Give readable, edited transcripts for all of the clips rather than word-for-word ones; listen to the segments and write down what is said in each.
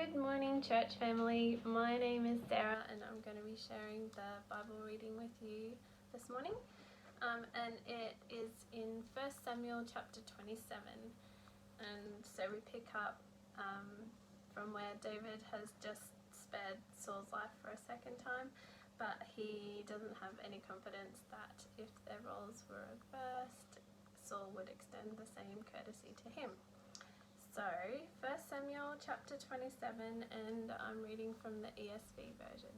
Good morning, church family. My name is Sarah and I'm going to be sharing the Bible reading with you this morning. And it is in 1 Samuel chapter 27. And so we pick up from where David has just spared Saul's life for a second time, but he doesn't have any confidence that if their roles were reversed, Saul would extend the same courtesy to him. So, 1 Samuel chapter 27, and I'm reading from the ESV version.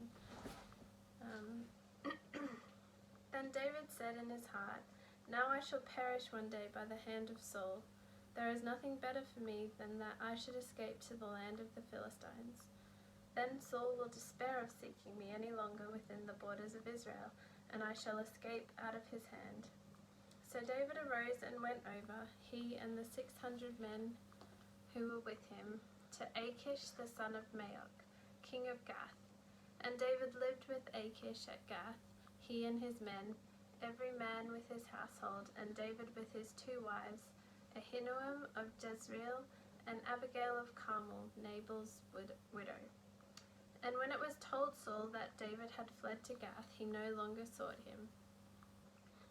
Then David said in his heart, "Now I shall perish one day by the hand of Saul. There is nothing better for me than that I should escape to the land of the Philistines. Then Saul will despair of seeking me any longer within the borders of Israel, and I shall escape out of his hand." So David arose and went over, he and the 600 men who were with him, to Achish the son of Maoch, king of Gath. And David lived with Achish at Gath, he and his men, every man with his household, and David with his 2 wives, Ahinoam of Jezreel, and Abigail of Carmel, Nabal's widow. And when it was told Saul that David had fled to Gath, he no longer sought him.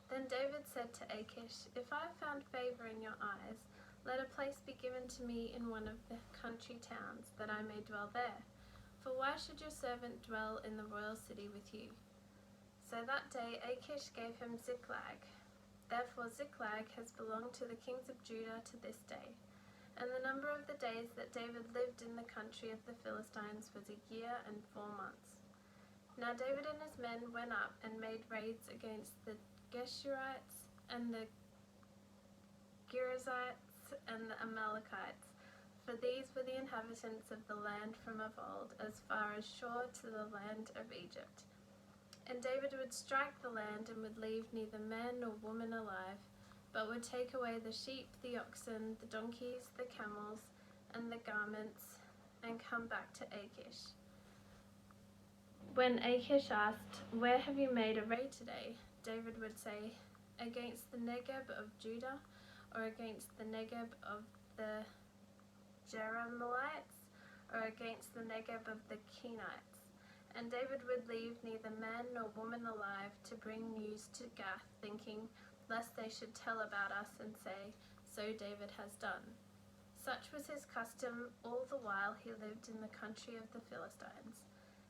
Then David said to Achish, "If I have found favor in your eyes, let a place be given to me in one of the country towns, that I may dwell there. For why should your servant dwell in the royal city with you?" So that day Achish gave him Ziklag. Therefore Ziklag has belonged to the kings of Judah to this day. And the number of the days that David lived in the country of the Philistines was 1 year and 4 months. Now David and his men went up and made raids against the Geshurites and the Girzites and the Amalekites, for these were the inhabitants of the land from of old, as far as Shur to the land of Egypt. And David would strike the land and would leave neither man nor woman alive, but would take away the sheep, the oxen, the donkeys, the camels, and the garments, and come back to Achish. When Achish asked, "Where have you made a raid today?" David would say, "Against the Negeb of Judah, or against the Negeb of the Jerahmeelites, or against the Negeb of the Kenites." And David would leave neither man nor woman alive to bring news to Gath, thinking, lest they should tell about us and say, "So David has done." Such was his custom all the while he lived in the country of the Philistines.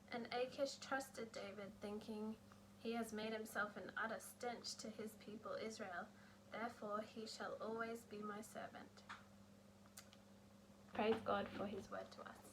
And Achish trusted David, thinking, "He has made himself an utter stench to his people Israel. Therefore he shall always be my servant." Praise God for his word to us.